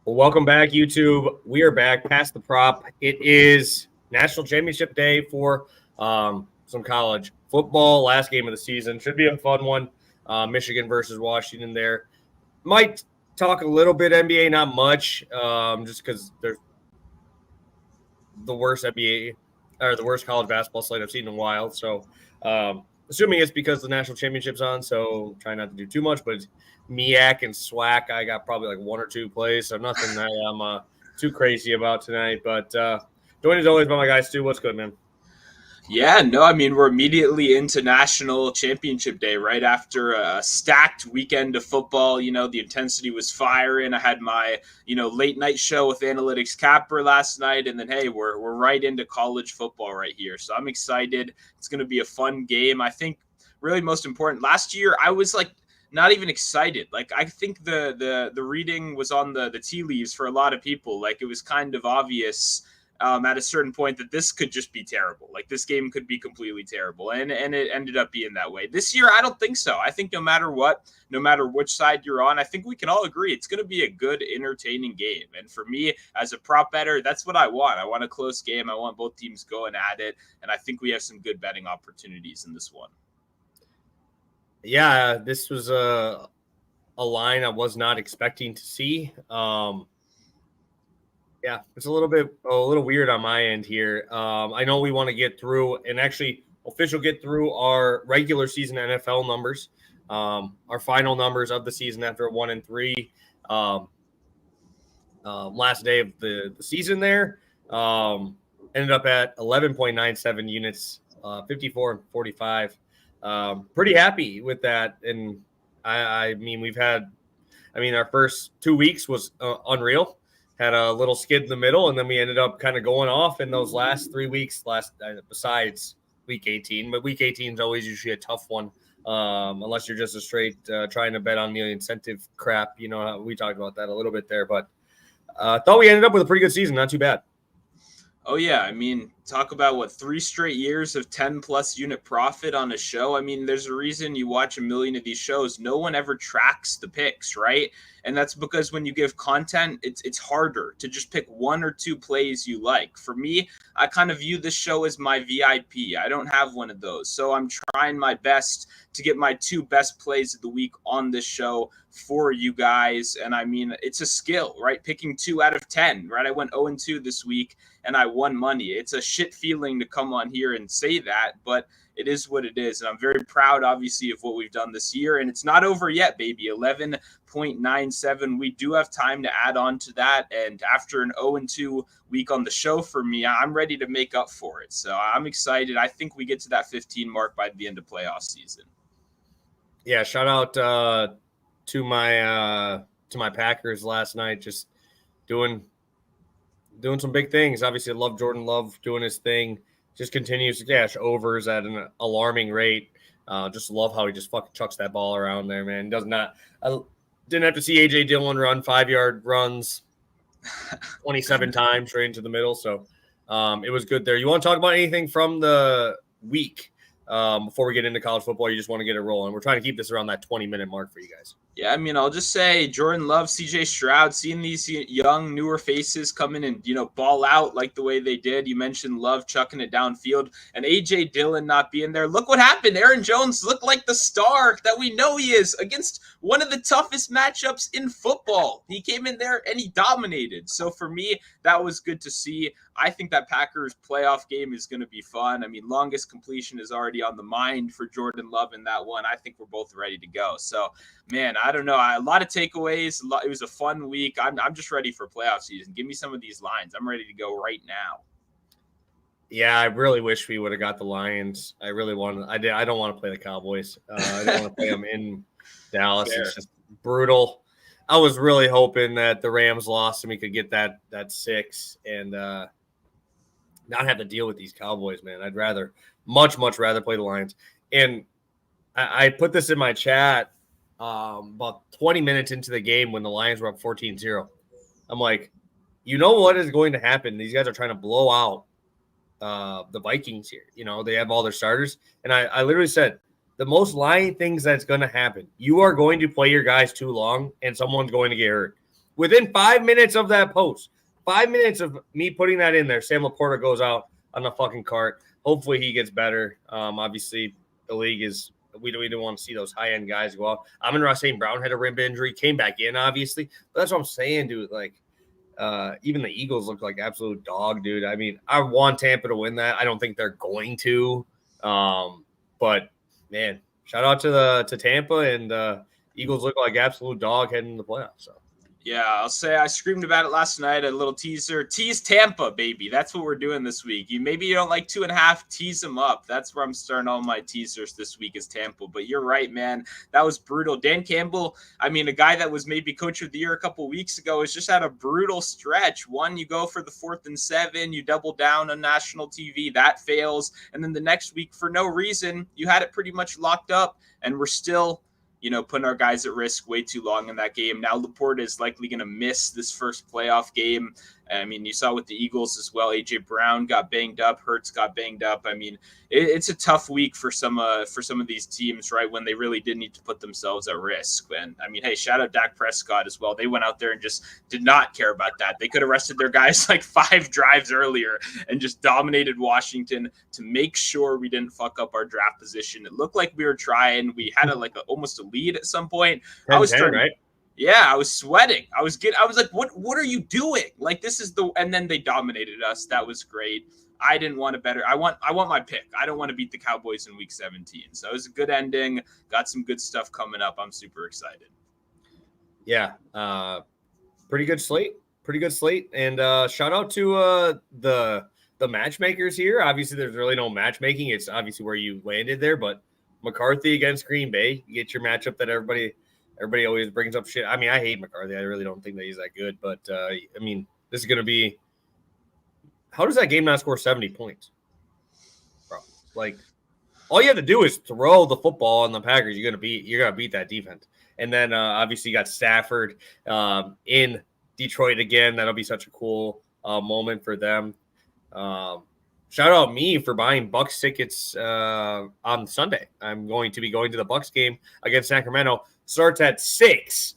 Well, welcome back, YouTube. We are back past the prop. It is National Championship Day for some college football. Last game of the season. Should be a fun one. Michigan versus Washington there. Might talk a little bit NBA, not much, just because they're the worst NBA or the worst college basketball slate I've seen in a while. So, assuming it's because the national championship's on, so try not to do too much. But MEAC and SWAC, I got probably like one or two plays, so nothing that I'm too crazy about tonight. But joined as always by my guy Stu. What's good, man? Yeah, no, I mean, we're immediately into National Championship Day right after a stacked weekend of football. The intensity was firing. I had my, late night show with Analytics Capper last night. And then, hey, we're right into college football right here. So I'm excited. It's going to be a fun game. I think really most important, last year I was like, not even excited. Like I think the reading was on the tea leaves for a lot of people. Like it was kind of obvious at a certain point that this could just be terrible. Like this game could be completely terrible. And it ended up being that way. This year, I don't think so. I think no matter what, no matter which side you're on, I think we can all agree it's going to be a good, entertaining game. And for me, as a prop bettor, that's what I want. I want a close game. I want both teams going at it. And I think we have some good betting opportunities in this one. Yeah, this was a line I was not expecting to see. Yeah, it's a little weird on my end here. I know we want to get through and actually get through our regular season NFL numbers, our final numbers of the season after 1-3. Last day of the season there ended up at 11.97 units, 54 and 45. Pretty happy with that, and I mean our first 2 weeks was unreal. Had a little skid in the middle, and then we ended up kind of going off in those last 3 weeks. Besides week 18, but week 18 is always usually a tough one, unless you're just a straight trying to bet on the incentive crap. We talked about that a little bit there, but thought we ended up with a pretty good season. Not too bad. Oh, yeah. I mean, talk about 3 straight years of 10 plus unit profit on a show. I mean, there's a reason you watch a million of these shows. No one ever tracks the picks, right? And that's because when you give content, it's harder to just pick 1 or 2 plays you like. For me, I kind of view this show as my VIP. I don't have one of those. So I'm trying my best to get my 2 best plays of the week on this show for you guys. And I mean, it's a skill, right? Picking 2 out of 10, right? I went 0-2 this week and I won money. It's a shit feeling to come on here and say that, but it is what it is. And I'm very proud, obviously, of what we've done this year. And it's not over yet, baby. 11.97. We do have time to add on to that. And after an 0-2 week on the show for me, I'm ready to make up for it. So I'm excited. I think we get to that 15 mark by the end of playoff season. Yeah, shout out to my Packers last night, just doing some big things. Obviously, I love Jordan Love doing his thing. Just continues to cash overs at an alarming rate. Just love how he just fucking chucks that ball around there, man. I didn't have to see A.J. Dillon run 5-yard runs 27 times straight into the middle. So it was good there. You want to talk about anything from the week before we get into college football? You just want to get it rolling? We're trying to keep this around that 20-minute mark for you guys. Yeah, I mean, I'll just say Jordan Love, CJ Stroud, seeing these young, newer faces come in and, ball out like the way they did. You mentioned Love chucking it downfield and A.J. Dillon not being there. Look what happened. Aaron Jones looked like the star that we know he is against one of the toughest matchups in football. He came in there and he dominated. So for me, that was good to see. I think that Packers playoff game is going to be fun. I mean, longest completion is already on the mind for Jordan Love in that one. I think we're both ready to go. So, man, I don't know. A lot of takeaways. It was a fun week. I'm just ready for playoff season. Give me some of these lines. I'm ready to go right now. Yeah, I really wish we would have got the Lions. I really wanted. I don't want to play the Cowboys. I don't want to play them in Dallas. Fair. It's just brutal. I was really hoping that the Rams lost and we could get that 6 and not have to deal with these Cowboys, man. I'd much rather play the Lions. And I put this in my chat about 20 minutes into the game when the Lions were up 14-0. I'm like, you know what is going to happen? These guys are trying to blow out the Vikings here. They have all their starters. And I literally said, the most lying things that's going to happen, you are going to play your guys too long and someone's going to get hurt. Within 5 minutes of that post, 5 minutes of me putting that in there, Sam Laporta goes out on the fucking cart. Hopefully he gets better. Obviously, the league is we don't want to see those high-end guys go out. Amon-Ra St. Brown had a rib injury, came back in, obviously. But that's what I'm saying, dude. Like, even the Eagles look like absolute dog, dude. I mean, I want Tampa to win that. I don't think they're going to. But, man, shout out to Tampa, and Eagles look like absolute dog heading into the playoffs. So. Yeah, I'll say I screamed about it last night. A little teaser. Tease Tampa, baby. That's what we're doing this week. Maybe you don't like 2.5. Tease them up. That's where I'm starting all my teasers this week is Tampa. But you're right, man. That was brutal. Dan Campbell, I mean, a guy that was maybe coach of the year a couple weeks ago, has just had a brutal stretch. One, you go for the 4th and 7. You double down on national TV. That fails. And then the next week, for no reason, you had it pretty much locked up. And we're still putting our guys at risk way too long in that game. Now Laporta is likely going to miss this first playoff game. I mean, you saw with the Eagles as well. A.J. Brown got banged up. Hurts got banged up. I mean, it's a tough week for some of these teams, right, when they really did need to put themselves at risk. And, I mean, hey, shout out Dak Prescott as well. They went out there and just did not care about that. They could have rested their guys like 5 drives earlier and just dominated Washington to make sure we didn't fuck up our draft position. It looked like we were trying. We had almost a lead at some point. 10-10, I was starting, right? Yeah, I was sweating. I was like, what are you doing? Like, this is and then they dominated us. That was great. I didn't want to better. I want my pick. I don't want to beat the Cowboys in week 17. So it was a good ending. Got some good stuff coming up. I'm super excited. Yeah. Pretty good slate. And shout out to the matchmakers here. Obviously, there's really no matchmaking. It's obviously where you landed there, but McCarthy against Green Bay, you get your matchup that everybody always brings up shit. I mean, I hate McCarthy. I really don't think that he's that good. But, I mean, this is going to be – how does that game not score 70 points? Bro, like, all you have to do is throw the football on the Packers. You're going to beat that defense. And then, obviously, you got Stafford in Detroit again. That'll be such a cool moment for them. Shout out me for buying Bucks tickets on Sunday. I'm going to be going to the Bucks game against Sacramento. Starts at 6.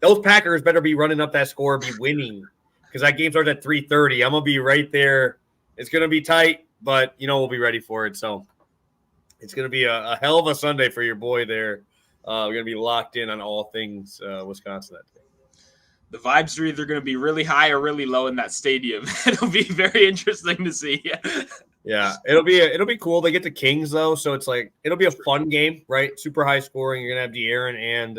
Those Packers better be running up that score, be winning, because that game starts at 3:30. I'm gonna be right there. It's gonna be tight, but we'll be ready for it. So it's gonna be a hell of a Sunday for your boy there. We're gonna be locked in on all things Wisconsin that day. The vibes are either going to be really high or really low in that stadium. It'll be very interesting to see. Yeah, it'll be cool. They get the Kings though, so it's like it'll be a fun game, right? Super high scoring. You're gonna have De'Aaron and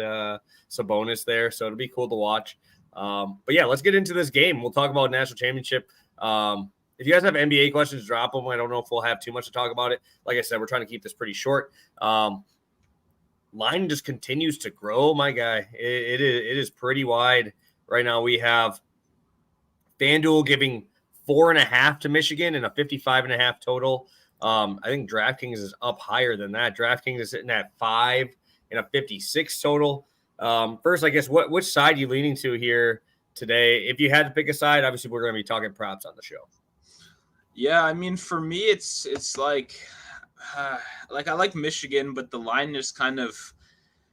Sabonis there, so it'll be cool to watch. But yeah, let's get into this game. We'll talk about national championship. If you guys have NBA questions, drop them. I don't know if we'll have too much to talk about it. Like I said, we're trying to keep this pretty short. Line just continues to grow, my guy. It is pretty wide. Right now we have FanDuel giving 4.5 to Michigan and a 55.5 total. I think DraftKings is up higher than that. DraftKings is sitting at 5 and a 56 total. First, I guess, which side are you leaning to here today? If you had to pick a side, obviously we're going to be talking props on the show. Yeah, I mean, for me, it's like I like Michigan, but the line is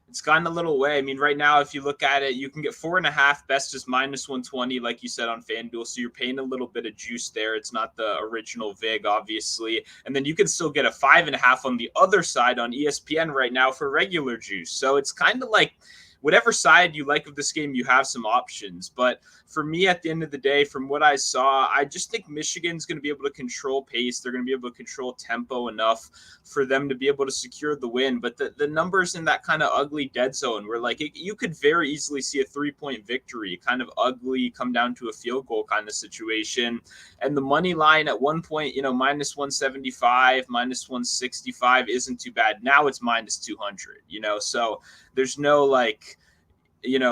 it's gone a little way. I mean, right now, if you look at it, you can get 4.5, best is -120, like you said on FanDuel. So you're paying a little bit of juice there. It's not the original VIG, obviously. And then you can still get a 5.5 on the other side on ESPN right now for regular juice. So it's kind of like whatever side you like of this game, you have some options. But for me, at the end of the day, from what I saw, I just think Michigan's going to be able to control pace. They're going to be able to control tempo enough for them to be able to secure the win. But the numbers in that kind of ugly dead zone where you could very easily see a 3-point victory, kind of ugly, come down to a field goal kind of situation. And the money line at one point, -175, -165 isn't too bad. Now it's -200, so there's no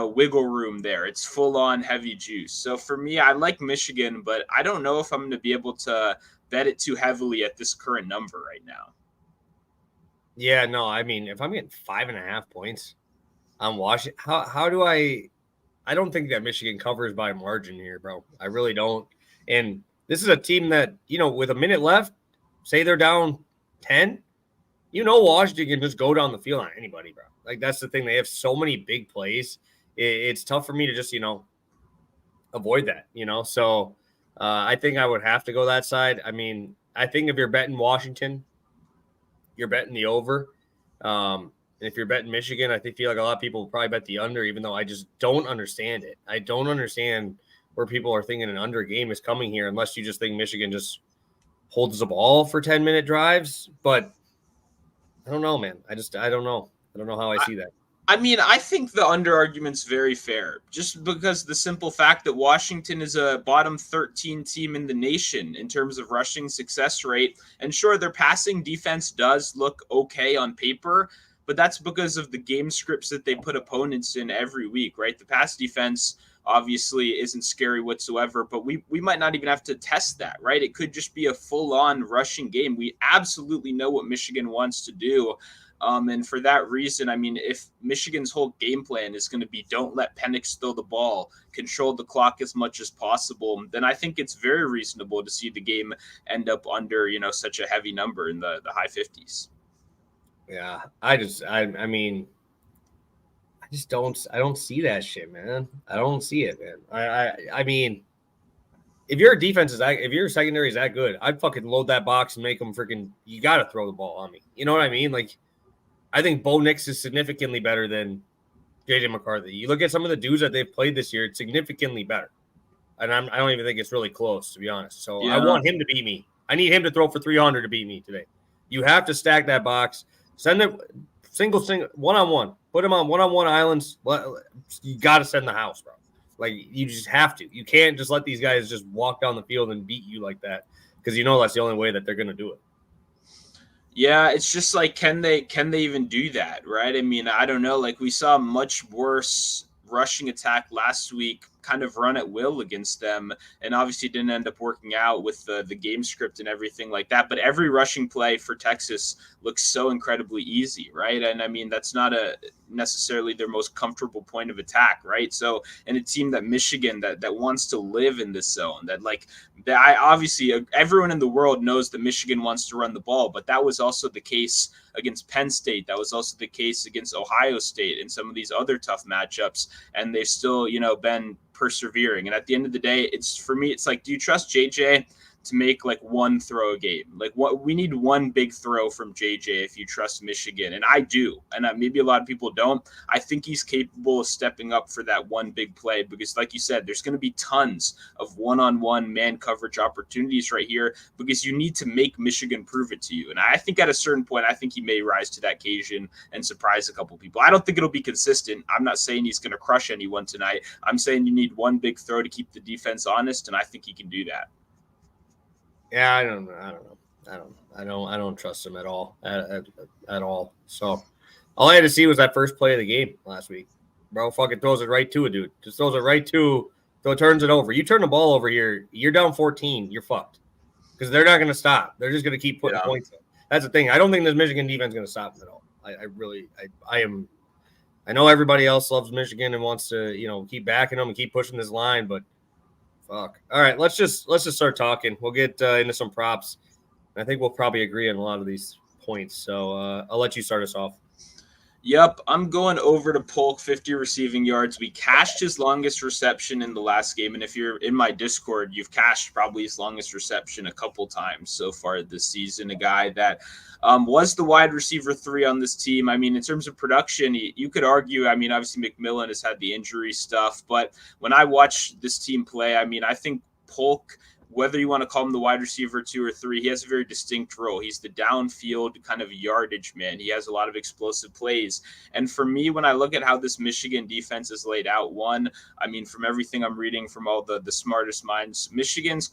wiggle room there. It's full on heavy juice. So for me, I like Michigan, but I don't know if I'm going to be able to bet it too heavily at this current number right now. Yeah, no, I mean, if I'm getting 5.5 points on Washington, how do I don't think that Michigan covers by margin here, bro. I really don't. And this is a team that, with a minute left, say they're down 10, Washington can just go down the field on anybody, bro. Like, that's the thing. They have so many big plays it's tough for me to just, avoid that, So I think I would have to go that side. I mean, I think if you're betting Washington, you're betting the over. And if you're betting Michigan, I feel like a lot of people will probably bet the under, even though I just don't understand it. I don't understand where people are thinking an under game is coming here, unless you just think Michigan just holds the ball for 10-minute drives. But I don't know, man. I don't know. I don't know how I see that. I mean, I think the under argument's very fair, just because the simple fact that Washington is a bottom 13 team in the nation in terms of rushing success rate. And sure, their passing defense does look okay on paper, but that's because of the game scripts that they put opponents in every week, right? The pass defense obviously isn't scary whatsoever, but we might not even have to test that, right? It could just be a full-on rushing game. We absolutely know what Michigan wants to do. And for that reason, I mean, if Michigan's whole game plan is going to be don't let Penix throw the ball, control the clock as much as possible, then I think it's very reasonable to see the game end up under, such a heavy number in the high 50s. Yeah, I don't see that shit, man. I don't see it, man. I mean, if your defense if your secondary is that good, I'd fucking load that box and make them freaking. You got to throw the ball on me. You know what I mean? Like, I think Bo Nix is significantly better than JJ McCarthy. You look at some of the dudes that they've played this year; it's significantly better. And I don't even think it's really close, to be honest. So yeah. I want him to beat me. I need him to throw for 300 to beat me today. You have to stack that box. Send it single, one-on-one. Put him on one-on-one islands. You got to send the house, bro. Like, you just have to. You can't just let these guys just walk down the field and beat you like that, because that's the only way that they're going to do it. Yeah, it's just like, can they even do that, right? I mean, I don't know. Like, we saw a much worse rushing attack last week kind of run at will against them, and obviously didn't end up working out with the game script and everything like that. But every rushing play for Texas looks so incredibly easy, right? And I mean, that's not necessarily their most comfortable point of attack, right? So, and a team that Michigan that wants to live in this zone, I obviously everyone in the world knows that Michigan wants to run the ball, but that was also the case against Penn State. That was also the case against Ohio State and some of these other tough matchups, and they've still, been persevering. And at the end of the day, it's like, do you trust JJ to make like one throw a game? Like, what we need one big throw from JJ if you trust Michigan, and I do, and maybe a lot of people don't. I think he's capable of stepping up for that one big play, because like you said, there's going to be tons of one-on-one man coverage opportunities right here, because you need to make Michigan prove it to you. And I think at a certain point, I think he may rise to that occasion and surprise a couple people. I don't think it'll be consistent. I'm not saying he's going to crush anyone tonight. I'm saying you need one big throw to keep the defense honest, and I think he can do that. Yeah, I don't know. I don't trust him at all. At all. So all I had to see was that first play of the game last week. Bro fucking throws it right to a dude. Just throws it right to, so it turns it over. You turn the ball over here, you're down 14, you're fucked. Because they're not going to stop. They're just going to keep putting points in. That's the thing. I don't think this Michigan defense is going to stop them at all. I know everybody else loves Michigan and wants to, keep backing them and keep pushing this line, but fuck. All right, let's just start talking. We'll get into some props. I think we'll probably agree on a lot of these points. So I'll let you start us off. Yep, I'm going over to Polk, 50 receiving yards. We cashed his longest reception in the last game, and if you're in my Discord, you've cashed probably his longest reception a couple times so far this season. A guy that was the wide receiver 3 on this team. I mean, in terms of production, you could argue, I mean, obviously McMillan has had the injury stuff, but when I watch this team play, I mean, I think Polk, whether you want to call him the wide receiver 2 or 3, he has a very distinct role. He's the downfield kind of yardage man. He has a lot of explosive plays. And for me, when I look at how this Michigan defense is laid out, I mean, from everything I'm reading from all the smartest minds, Michigan's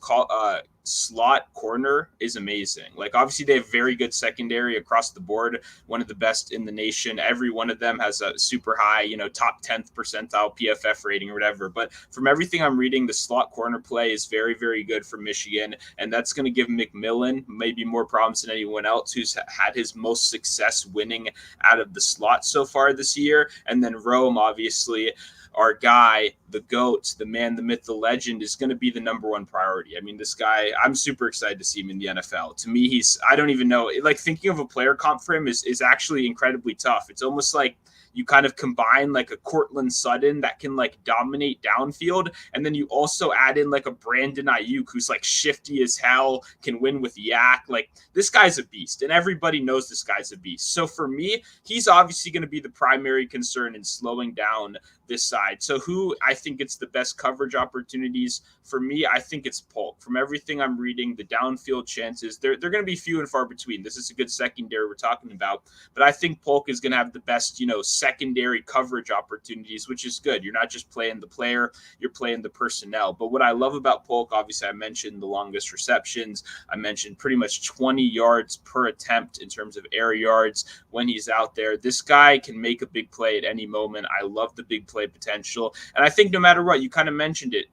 slot corner is amazing. Like, obviously they have very good secondary across the board, one of the best in the nation. Every one of them has a super high, top 10th percentile PFF rating or whatever. But from everything I'm reading, the slot corner play is very, very good for Michigan. And that's going to give McMillan maybe more problems than anyone else, who's had his most success winning out of the slot so far this year. And then Rome, obviously, our guy, the GOAT, the man, the myth, the legend, is going to be the number one priority. I mean, this guy, I'm super excited to see him in the NFL. To me, I don't even know, like, thinking of a player comp for him is actually incredibly tough. It's almost like you kind of combine like a Cortland Sutton that can like dominate downfield, and then you also add in like a Brandon Ayuk who's like shifty as hell, can win with yak. Like this guy's a beast, and everybody knows this guy's a beast. So for me, he's obviously going to be the primary concern in slowing down this side. So who I think gets the best coverage opportunities for me, I think it's Polk. From everything I'm reading, the downfield chances, they're going to be few and far between. This is a good secondary we're talking about, but I think Polk is going to have the best, secondary coverage opportunities, which is good. You're not just playing the player, you're playing the personnel. But what I love about Polk, obviously I mentioned the longest receptions. I mentioned pretty much 20 yards per attempt in terms of air yards when he's out there. This guy can make a big play at any moment. I love the big play potential. And I think no matter what, you kind of mentioned it,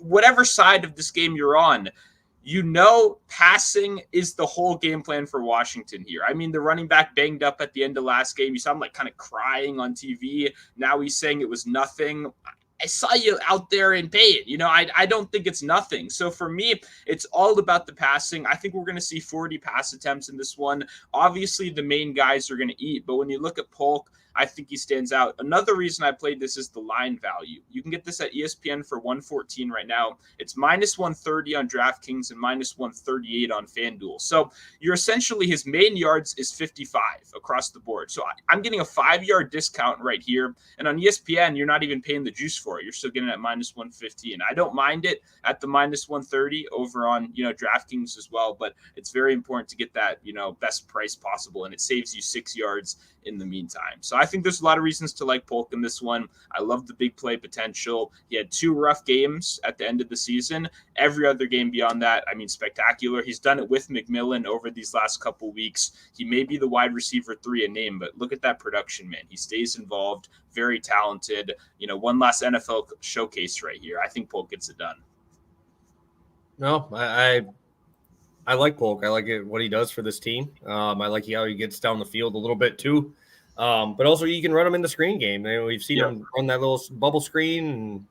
whatever side of this game you're on, passing is the whole game plan for Washington here. I mean, the running back banged up at the end of last game. You saw him like kind of crying on TV. Now he's saying it was nothing. I saw you out there in pain. I don't think it's nothing. So for me, it's all about the passing. I think we're going to see 40 pass attempts in this one. Obviously, the main guys are going to eat, but when you look at Polk, I think he stands out. Another reason I played this is the line value. You can get this at ESPN for 114 right now. It's minus 130 on DraftKings and minus 138 on FanDuel. So you're essentially, his main yards is 55 across the board. So I'm getting a 5-yard discount right here. And on ESPN, you're not even paying the juice for it. You're still getting it at minus 115. I don't mind it at the minus 130 over on, DraftKings as well, but it's very important to get that, best price possible. And it saves you 6 yards in the meantime. So I think there's a lot of reasons to like Polk in this one. I love the big play potential. He had 2 rough games at the end of the season. Every other game beyond that, I mean, spectacular. He's done it with McMillan over these last couple weeks. He may be the wide receiver 3 in name, but look at that production, man. He stays involved, very talented. One last NFL showcase right here. I think Polk gets it done. No, I like Polk. I like it, what he does for this team. I like how he gets down the field a little bit too. But also you can run him in the screen game. We've seen him run that little bubble screen. And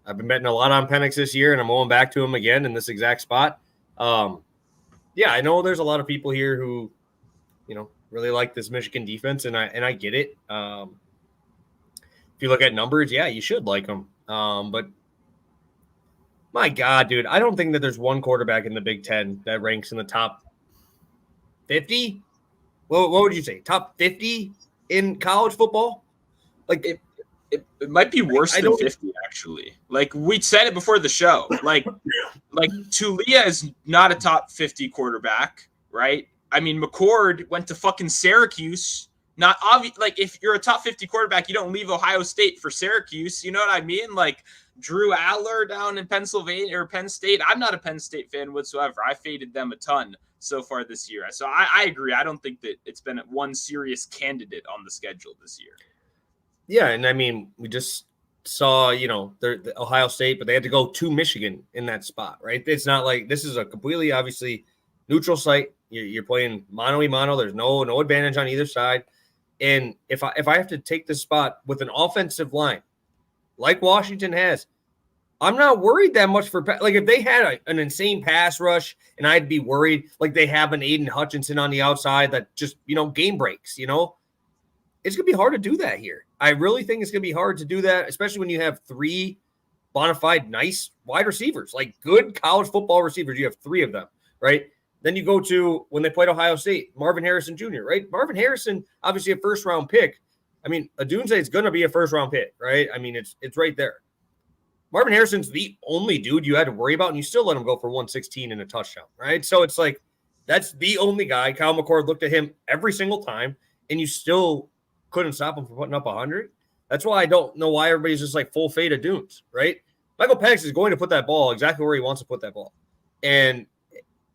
I've been betting a lot on Penix this year, and I'm going back to him again in this exact spot. I know there's a lot of people here who, really like this Michigan defense, and I get it. If you look at numbers, you should like them. But my God, dude, I don't think that there's one quarterback in the Big Ten that ranks in the top 50. What would you say? Top 50 in college football? Like it might be worse than 50, actually. Like we said it before the show. Like Tulia is not a top 50 quarterback, right? I mean, McCord went to fucking Syracuse. Not obvious. Like if you're a top 50 quarterback, you don't leave Ohio State for Syracuse. You know what I mean? Like Drew Aller down in Pennsylvania or Penn State. I'm not a Penn State fan whatsoever. I faded them a ton so far this year. So I agree. I don't think that it's been one serious candidate on the schedule this year. Yeah, and I mean, we just saw, the Ohio State, but they had to go to Michigan in that spot, right? It's not like this is a completely, obviously, neutral site. You're playing mano-a-mano. There's no advantage on either side. And if I have to take this spot with an offensive line, like Washington has, I'm not worried that much for – like if they had an insane pass rush and I'd be worried like they have an Aiden Hutchinson on the outside that just, game breaks, it's going to be hard to do that here. I really think it's going to be hard to do that, especially when you have 3 bona fide nice wide receivers, like good college football receivers. You have 3 of them, right? Then you go to when they played Ohio State, Marvin Harrison Jr., right? Marvin Harrison, obviously a first-round pick. I mean, Odunze is going to be a first-round pick, right? I mean, it's right there. Marvin Harrison's the only dude you had to worry about, and you still let him go for 116 and a touchdown, right? So it's like that's the only guy. Kyle McCord looked at him every single time, and you still couldn't stop him from putting up 100. That's why I don't know why everybody's just like full fade of Dunes, right? Michael Penix is going to put that ball exactly where he wants to put that ball. And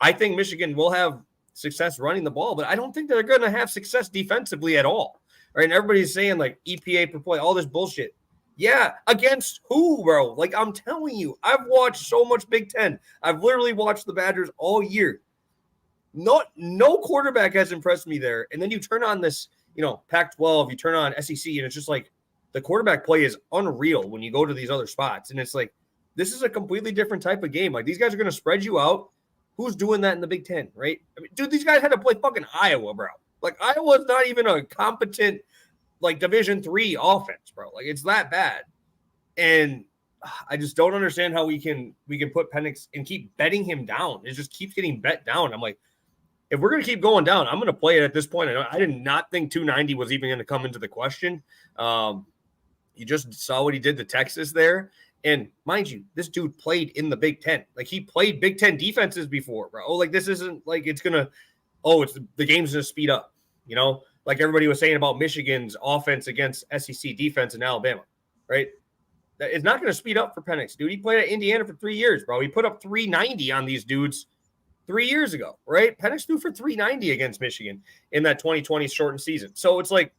I think Michigan will have success running the ball, but I don't think they're going to have success defensively at all, right? And everybody's saying like EPA per play, all this bullshit. Yeah, against who, bro? Like, I'm telling you, I've watched so much Big Ten. I've literally watched the Badgers all year. No quarterback has impressed me there. And then you turn on this, Pac-12, you turn on SEC, and it's just like the quarterback play is unreal when you go to these other spots. And it's like, this is a completely different type of game. Like, these guys are going to spread you out. Who's doing that in the Big Ten, right? I mean, dude, these guys had to play fucking Iowa, bro. Like, Iowa's not even a competent like Division III offense, bro. Like it's that bad. And I just don't understand how we can put Penix and keep betting him down. It just keeps getting bet down. I'm like, if we're going to keep going down, I'm going to play it at this point. I did not think 290 was even going to come into the question. You just saw what he did to Texas there. And mind you, this dude played in the Big Ten. Like he played Big Ten defenses before, bro. Like this isn't like it's going to, the game's going to speed up, you know, like everybody was saying about Michigan's offense against SEC defense in Alabama, right? It's not going to speed up for Penix, dude. He played at Indiana for 3 years, bro. He put up 390 on these dudes 3 years ago, right? Penix threw for 390 against Michigan in that 2020 shortened season. So it's like,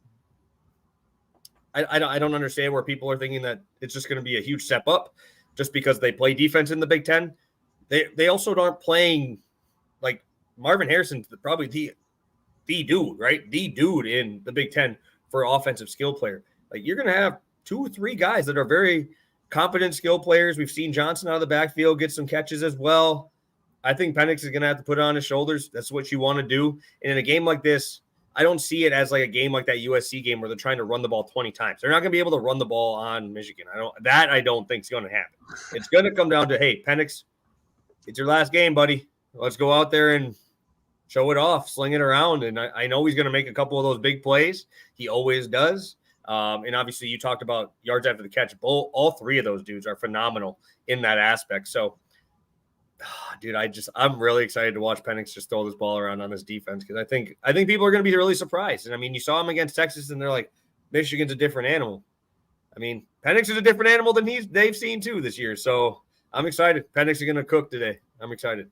I don't understand where people are thinking that it's just going to be a huge step up just because they play defense in the Big Ten. They also aren't playing like Marvin Harrison's probably the dude, right? The dude in the Big Ten for offensive skill player. Like you're going to have 2 or 3 guys that are very competent skill players. We've seen Johnson out of the backfield get some catches as well. I think Penix is going to have to put it on his shoulders. That's what you want to do. And in a game like this, I don't see it as like a game like that USC game where they're trying to run the ball 20 times. They're not going to be able to run the ball on Michigan. I don't think is going to happen. It's going to come down to, hey, Penix, it's your last game, buddy. Let's go out there and show it off, sling it around. And I know he's going to make a couple of those big plays. He always does. And obviously you talked about yards after the catch. All 3 of those dudes are phenomenal in that aspect. So, dude, I'm really excited to watch Penix just throw this ball around on this defense because I think people are going to be really surprised. And I mean, you saw him against Texas, and they're like, Michigan's a different animal. I mean, Penix is a different animal than they've seen too this year. So I'm excited. Penix is going to cook today. I'm excited.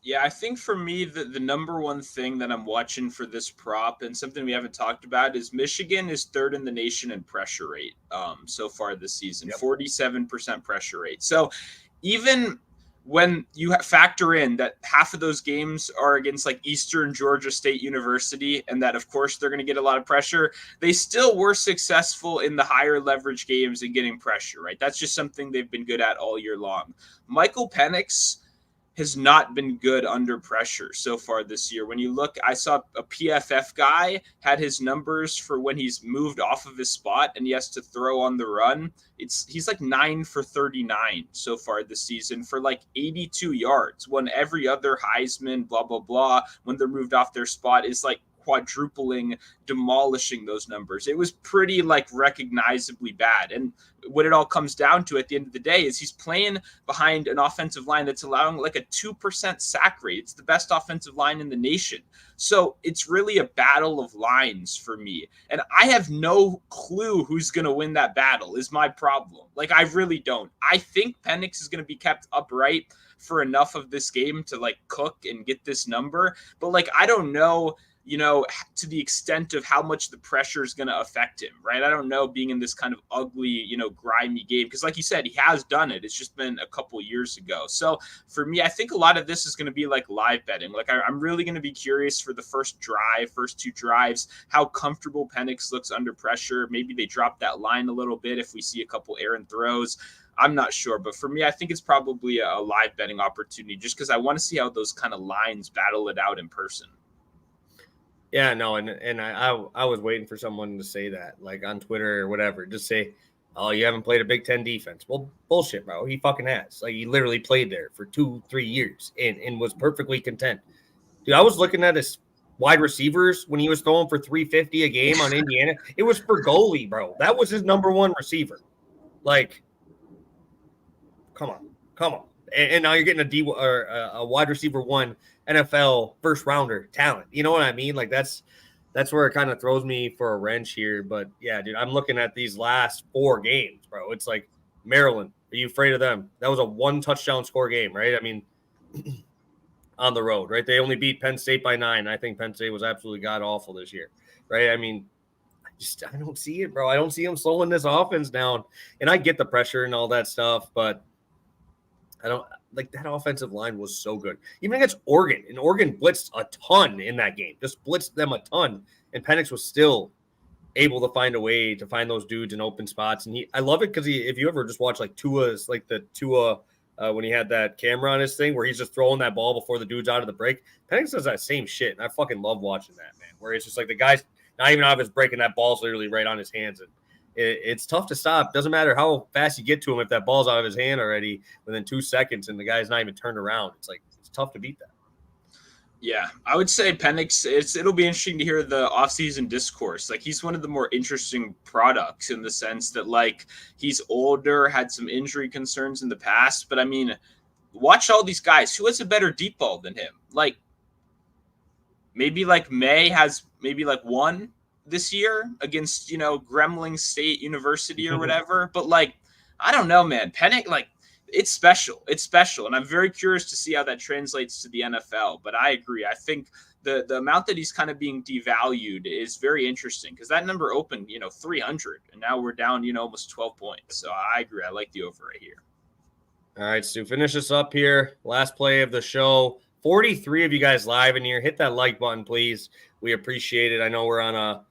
Yeah, I think for me, the number one thing that I'm watching for this prop and something we haven't talked about is Michigan is 3rd in the nation in pressure rate so far this season, 47% pressure rate. So even when you factor in that half of those games are against like Eastern Georgia State University, and that of course they're going to get a lot of pressure, they still were successful in the higher leverage games and getting pressure, right? That's just something they've been good at all year long. Michael Penix has not been good under pressure so far this year. When you look, I saw a PFF guy had his numbers for when he's moved off of his spot and he has to throw on the run. He's like 9 for 39 so far this season for like 82 yards, when every other Heisman, blah, blah, blah, when they're moved off their spot is like quadrupling, demolishing those numbers. It was pretty like recognizably bad. And what it all comes down to at the end of the day is he's playing behind an offensive line that's allowing like a 2% sack rate. It's the best offensive line in the nation. So it's really a battle of lines for me. And I have no clue who's going to win that battle is my problem. Like, I really don't. I think Penix is going to be kept upright for enough of this game to like cook and get this number. But like, I don't know, you know, to the extent of how much the pressure is going to affect him, right? I don't know, being in this kind of ugly, you know, grimy game. Because like you said, he has done it. It's just been a couple years ago. So for me, I think a lot of this is going to be like live betting. Like I'm really going to be curious for the first 2 drives, how comfortable Penix looks under pressure. Maybe they drop that line a little bit if we see a couple errant throws. I'm not sure. But for me, I think it's probably a live betting opportunity just because I want to see how those kind of lines battle it out in person. Yeah, no, and I was waiting for someone to say that, like on Twitter or whatever, just say, oh, you haven't played a Big Ten defense. Well, bullshit, bro. He fucking has. Like, he literally played there for 2-3 years and was perfectly content. Dude, I was looking at his wide receivers when he was throwing for 350 a game on Indiana. It was for goalie, bro. That was his number one receiver. Like, come on. And now you're getting a wide receiver 1 NFL first rounder talent. You know what I mean? Like that's where it kind of throws me for a wrench here. But yeah, dude, I'm looking at these last 4 games, bro. It's like Maryland. Are you afraid of them? That was a 1 touchdown score game, right? I mean, on the road, right? They only beat Penn State by 9. I think Penn State was absolutely god awful this year, right? I mean, I don't see it, bro. I don't see them slowing this offense down. And I get the pressure and all that stuff, but I don't like that offensive line was so good. Even against Oregon, and Oregon blitzed a ton in that game, just blitzed them a ton. And Penix was still able to find a way to find those dudes in open spots. And I love it because if you ever just watch like Tua's, like the Tua when he had that camera on his thing where he's just throwing that ball before the dude's out of the break, Penix does that same shit. And I fucking love watching that, man, where it's just like the guys, Not even if it's breaking, that ball's literally right on his hands. And it's tough to stop. Doesn't matter how fast you get to him. If that ball's out of his hand already within 2 seconds and the guy's not even turned around, it's tough to beat that. Yeah, I would say Penix, it'll be interesting to hear the offseason discourse. Like, he's one of the more interesting products in the sense that, like, he's older, had some injury concerns in the past. But, I mean, watch all these guys. Who has a better deep ball than him? Like, maybe, like, May has maybe, like, one this year against, Gremling State University or whatever. But, like, I don't know, man. Penix, like, it's special. It's special. And I'm very curious to see how that translates to the NFL. But I agree. I think the amount that he's kind of being devalued is very interesting because that number opened, 300. And now we're down, almost 12 points. So I agree. I like the over right here. All right, Stu, finish us up here. Last play of the show. 43 of you guys live in here. Hit that like button, please. We appreciate it. I know we're on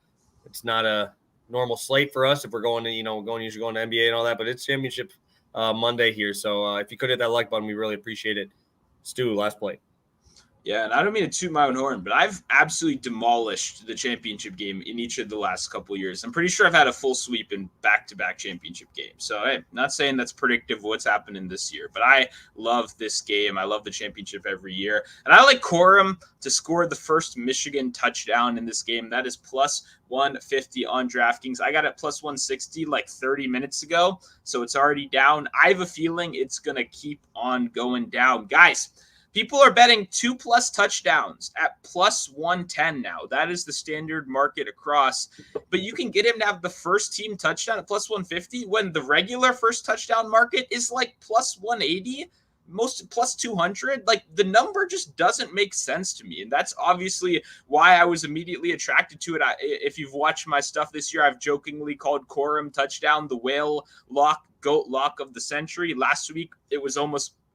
it's not a normal slate for us if we're going to, usually going to NBA and all that, but it's championship Monday here. So if you could hit that like button, we really appreciate it. Stu, last play. Yeah, and I don't mean to toot my own horn, but I've absolutely demolished the championship game in each of the last couple of years. I'm pretty sure I've had a full sweep in back-to-back championship games. So, hey, not saying that's predictive of what's happening this year, but I love this game. I love the championship every year. And I like Corum to score the first Michigan touchdown in this game. That is plus 150 on DraftKings. I got it plus 160 like 30 minutes ago, so it's already down. I have a feeling it's going to keep on going down. Guys, people are betting 2+ touchdowns at plus 110 now. That is the standard market across. But you can get him to have the first team touchdown at plus 150 when the regular first touchdown market is like plus 180, most plus 200. Like, the number just doesn't make sense to me. And that's obviously why I was immediately attracted to it. If you've watched my stuff this year, I've jokingly called Corum touchdown the whale lock, goat lock of the century. Last week, it was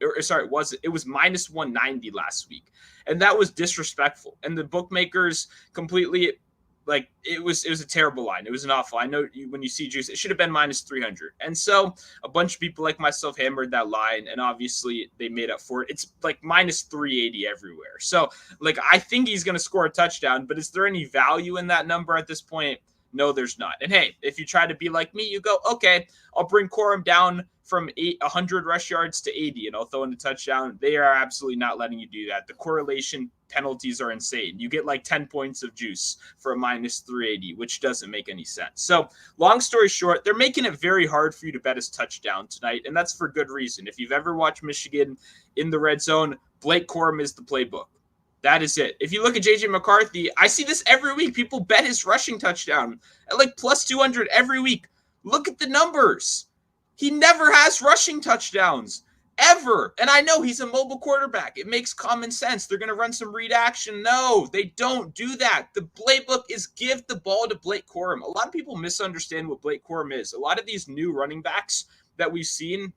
it was minus 190 last week. And that was disrespectful. And the bookmakers completely, like, it was a terrible line. It was an awful. I know when you see juice, it should have been minus 300. And so a bunch of people like myself hammered that line, and obviously they made up for it. It's like minus 380 everywhere. So, like, I think he's going to score a touchdown, but is there any value in that number at this point? No, there's not. And hey, if you try to be like me, you go, okay, I'll bring Corum down from 100 rush yards to 80, and I'll throw in a touchdown. They are absolutely not letting you do that. The correlation penalties are insane. You get like 10 points of juice for a minus 380, which doesn't make any sense. So, long story short, they're making it very hard for you to bet his touchdown tonight, and that's for good reason. If you've ever watched Michigan in the red zone, Blake Corum is the playbook. That is it. If you look at J.J. McCarthy, I see this every week. People bet his rushing touchdown at like plus 200 every week. Look at the numbers. He never has rushing touchdowns, ever. And I know he's a mobile quarterback. It makes common sense. They're going to run some read action. No, they don't do that. The playbook is give the ball to Blake Corum. A lot of people misunderstand what Blake Corum is. A lot of these new running backs that we've seen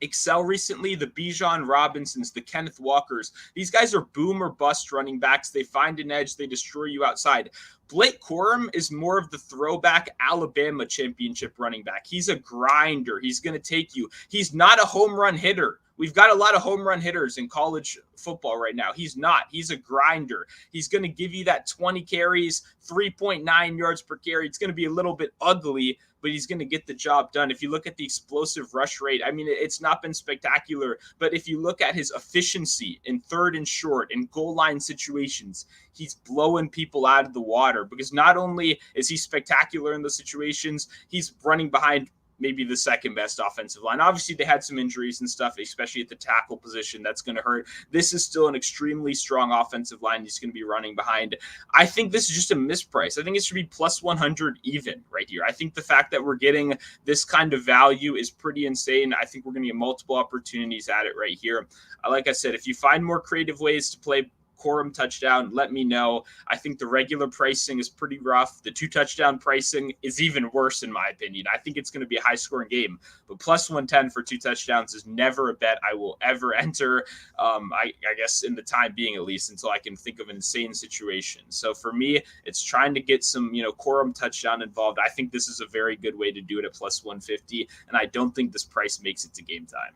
excel recently, the Bijan Robinsons, the Kenneth Walkers. These guys are boom or bust running backs. They find an edge. They destroy you outside. Blake Corum is more of the throwback Alabama championship running back. He's a grinder. He's going to take you. He's not a home run hitter. We've got a lot of home run hitters in college football right now. He's not. He's a grinder. He's going to give you that 20 carries, 3.9 yards per carry. It's going to be a little bit ugly, but he's going to get the job done. If you look at the explosive rush rate, I mean, it's not been spectacular, but if you look at his efficiency in third and short and goal line situations, he's blowing people out of the water because not only is he spectacular in those situations, he's running behind maybe the second best offensive line. Obviously, they had some injuries and stuff, especially at the tackle position. That's going to hurt. This is still an extremely strong offensive line he's going to be running behind. I think this is just a misprice. I think it should be plus 100 even right here. I think the fact that we're getting this kind of value is pretty insane. I think we're going to get multiple opportunities at it right here. Like I said, if you find more creative ways to play Corum touchdown, let me know. I think the regular pricing is pretty rough. The 2 touchdown pricing is even worse, in my opinion. I think it's going to be a high scoring game, but plus 110 for 2 touchdowns is never a bet I will ever enter. I guess in the time being, at least, until I can think of an insane situation. So for me, it's trying to get some, Corum touchdown involved. I think this is a very good way to do it at plus 150, and I don't think this price makes it to game time.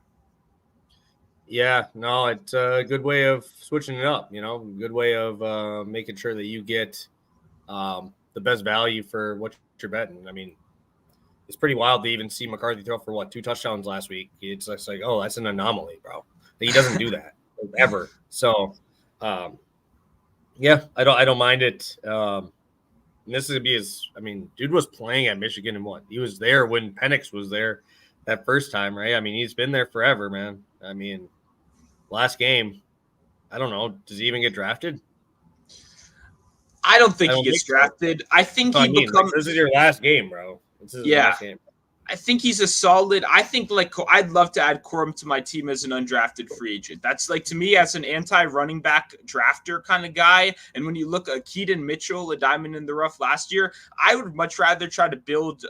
Yeah, no, it's a good way of switching it up, good way of making sure that you get the the best value for what you're betting. I mean, it's pretty wild to even see McCarthy throw for 2 touchdowns last week. It's just like, oh, that's an anomaly, bro. He doesn't do that ever. So, yeah, I don't mind it. And this is gonna be his. I mean, dude was playing at Michigan and what? He was there when Penix was there that first time, right? I mean, he's been there forever, man. I mean, last game, I don't know. Does he even get drafted? I don't think he gets drafted. I think he becomes. This is your last game, bro. This is the last game. I think he's a solid. I think I'd love to add Corum to my team as an undrafted free agent. That's to me as an anti-running back drafter kind of guy. And when you look at Keaton Mitchell, a diamond in the rough last year, I would much rather try to build,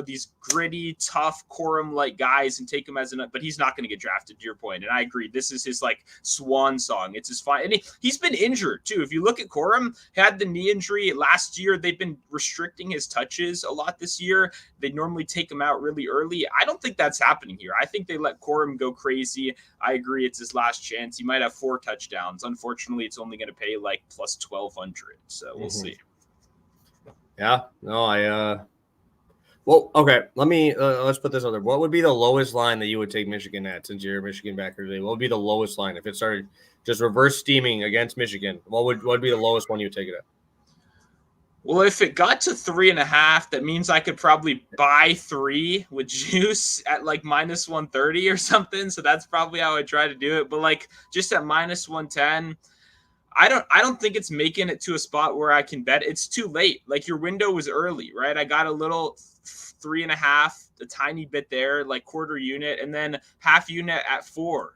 these gritty, tough Corum-like guys and take him as but he's not going to get drafted to your point. And I agree. This is his swan song. It's his fine. And he's been injured too. If you look at Corum, had the knee injury last year. They've been restricting his touches a lot this year. They normally take him out really early. I don't think that's happening here. I think they let Corum go crazy. I agree. It's his last chance. He might have 4 touchdowns. Unfortunately, it's only going to pay plus 1,200. So we'll see. Yeah. No, well, okay. Let me, let's put this other. What would be the lowest line that you would take Michigan at since you're a Michigan backer today? What would be the lowest line if it started just reverse steaming against Michigan? What would be the lowest one you would take it at? Well, if it got to 3.5, that means I could probably buy 3 with juice at minus 130 or something. So that's probably how I try to do it. But just at minus 110, I don't think it's making it to a spot where I can bet. It's too late. Your window was early, right? I got a little 3.5, a tiny bit there, quarter unit, and then half unit at 4.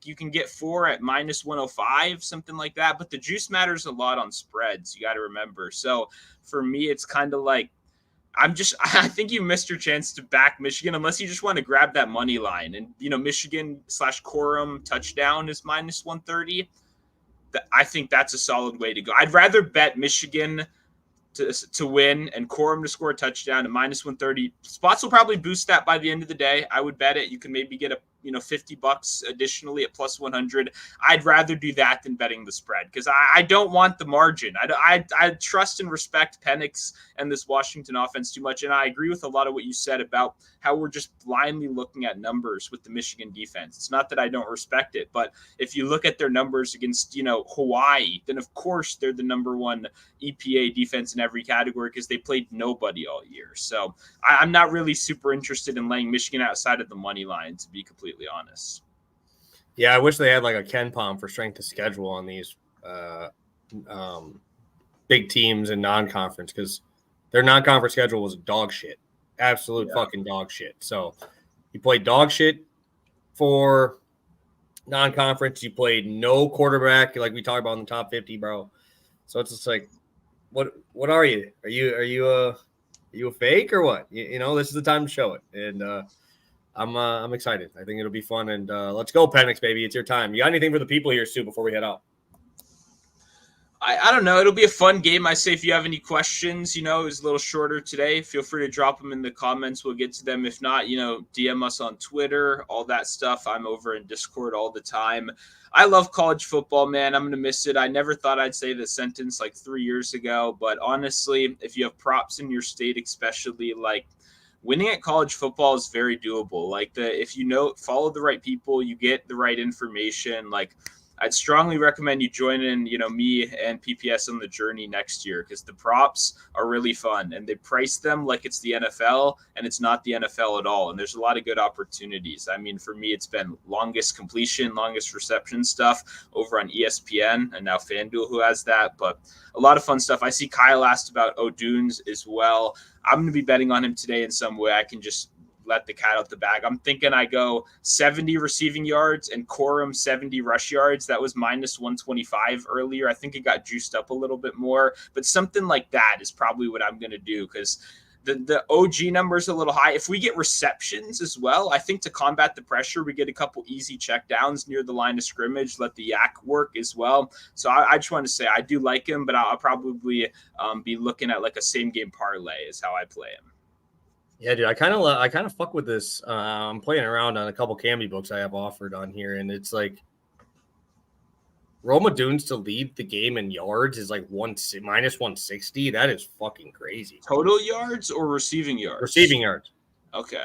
You can get 4 at minus 105, something like that. But the juice matters a lot on spreads. You got to remember. So for me, it's kind of I think you missed your chance to back Michigan unless you just want to grab that money line. And, Michigan/Corum touchdown is minus 130. I think that's a solid way to go. I'd rather bet Michigan to win and Corum to score a touchdown at minus 130. Spots will probably boost that by the end of the day. I would bet it. You can maybe get $50 additionally at plus 100. I'd rather do that than betting the spread because I don't want the margin. I trust and respect Penix and this Washington offense too much. And I agree with a lot of what you said about how we're just blindly looking at numbers with the Michigan defense. It's not that I don't respect it, but if you look at their numbers against, Hawaii, then of course they're the number 1 EPA defense in every category because they played nobody all year. So I'm not really super interested in laying Michigan outside of the money line, to be completely honest. Yeah, I wish they had a Ken Palm for strength of schedule on these big teams and non-conference because their non-conference schedule was dog shit. Absolute fucking dog shit. So you played dog shit for non-conference. You played no quarterback like we talked about in the top 50, bro. So it's just what are you? Are you a fake or what? This is the time to show it. And I'm excited. I think it'll be fun. And let's go, Penix, baby. It's your time. You got anything for the people here, Stu, before we head out? I don't know. It'll be a fun game. I say if you have any questions, it was a little shorter today. Feel free to drop them in the comments. We'll get to them. If not, DM us on Twitter, all that stuff. I'm over in Discord all the time. I love college football, man. I'm going to miss it. I never thought I'd say this sentence 3 years ago. But honestly, if you have props in your state, especially winning at college football is very doable. If follow the right people, you get the right information. I'd strongly recommend you join in, me and PPS on the journey next year because the props are really fun and they price them like it's the NFL and it's not the NFL at all. And there's a lot of good opportunities. I mean, for me, it's been longest completion, longest reception stuff over on ESPN and now FanDuel who has that, but a lot of fun stuff. I see Kyle asked about O'Dunes as well. I'm going to be betting on him today in some way. I can just let the cat out the bag. I'm thinking I go 70 receiving yards and Corum 70 rush yards. That was minus 125 earlier. I think it got juiced up a little bit more, but something like that is probably what I'm going to do because the OG number is a little high. If we get receptions as well, I think to combat the pressure, we get a couple easy check downs near the line of scrimmage, let the yak work as well. So I just want to say I do like him, but I'll probably be looking at a same game parlay is how I play him. Yeah, dude, I kind of fuck with this. I'm playing around on a couple Camby books I have offered on here, and it's Roma Dunes to lead the game in yards is like minus 160. That is fucking crazy. Total yards or receiving yards? Receiving yards. Okay.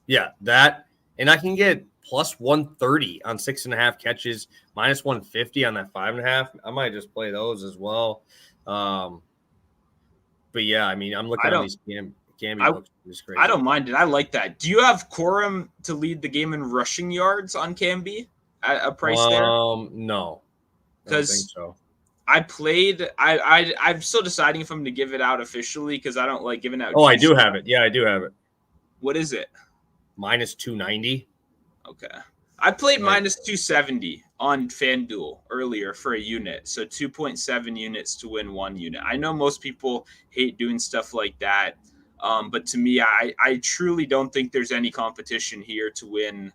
Yeah, that. And I can get plus 130 on 6.5 catches, minus 150 on that 5.5. I might just play those as well. But yeah, I mean, I'm looking at these Camby looks just crazy. I don't mind it. I like that. Do you have Corum to lead the game in rushing yards on Camby at a price there? No. Because so. I played. I'm still deciding if I'm going to give it out officially because I don't like giving out. Oh, I do have it. Yeah, I do have it. What is it? Minus 290. Okay. I played minus 270 on FanDuel earlier for a unit. So 2.7 units to win 1 unit. I know most people hate doing stuff like that. But to me, I truly don't think there's any competition here to win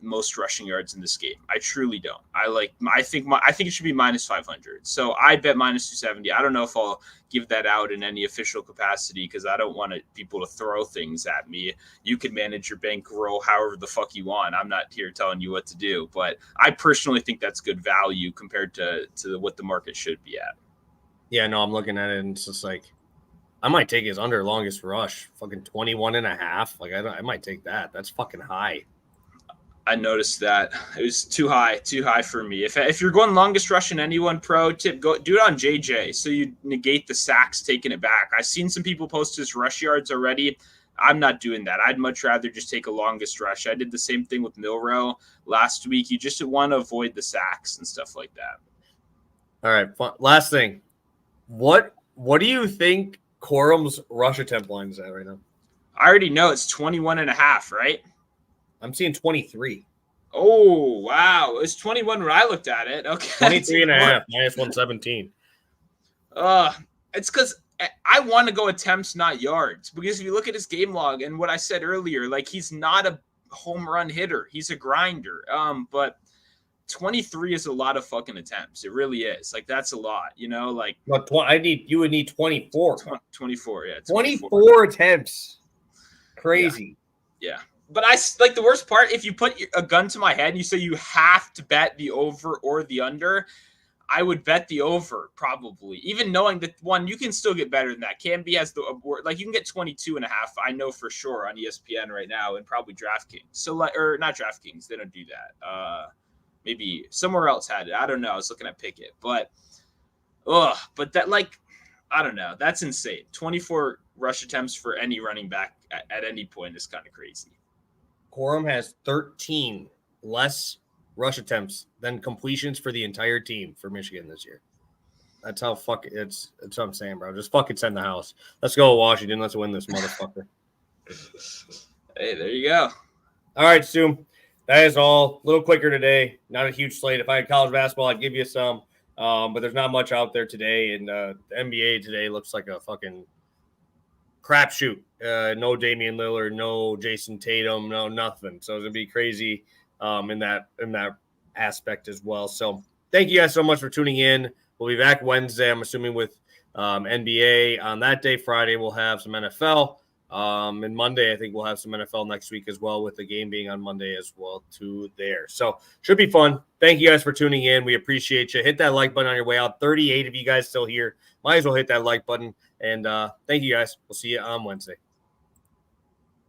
most rushing yards in this game. I truly don't. I think it should be minus 500. So I bet minus 270. I don't know if I'll give that out in any official capacity because I don't want people to throw things at me. You can manage your bankroll however the fuck you want. I'm not here telling you what to do, but I personally think that's good value compared to what the market should be at. Yeah, no, I'm looking at it and it's just like I might take his under longest rush, fucking 21.5. Like I might take that. That's fucking high. I noticed that it was too high for me. If you're going longest rush in anyone, pro tip, go do it on JJ so you negate the sacks taking it back. I've seen some people post his rush yards already. I'm not doing that. I'd much rather just take a longest rush. I did the same thing with Milrow last week. You just want to avoid the sacks and stuff like that. All right, last thing. What do you think Corum's rush attempt line is at right now? I already know it's 21.5, right? I'm seeing 23. Oh, wow. It was 21 when I looked at it. Okay. 23.5, minus 117. It's because I want to go attempts, not yards. Because if you look at his game log and what I said earlier, like he's not a home run hitter. He's a grinder. But 23 is a lot of fucking attempts. It really is. Like that's a lot, you know, like but you would need 24. 24, yeah. 24 attempts. Crazy. Yeah. But I like the worst part, if you put a gun to my head and you say you have to bet the over or the under, I would bet the over probably. Even knowing that one, you can still get better than that. Camby has like you can get 22.5. I know for sure on ESPN right now and probably DraftKings. So like, or not DraftKings, they don't do that. Maybe somewhere else had it. I don't know. I was looking at Pickett, but that like, I don't know. That's insane. 24 rush attempts for any running back at any point is kind of crazy. Corum has 13 less rush attempts than completions for the entire team for Michigan this year. That's how it's what I'm saying, bro. Just fucking send the house. Let's go, Washington. Let's win this motherfucker. Hey, there you go. All right, Stu. That is all. A little quicker today. Not a huge slate. If I had college basketball, I'd give you some. But there's not much out there today. And the NBA today looks like a fucking crapshoot. No Damian Lillard, no Jason Tatum, no nothing. So it's gonna be crazy in that aspect as well. So thank you guys so much for tuning in. We'll be back Wednesday, I'm assuming, with NBA on that day. Friday we'll have some NFL. And Monday I think we'll have some NFL next week as well, with the game being on Monday as well too there. So should be fun. Thank you guys for tuning in. We appreciate you. Hit that like button on your way out. 38 of you guys still here. Might as well hit that like button. And thank you guys. We'll see you on Wednesday.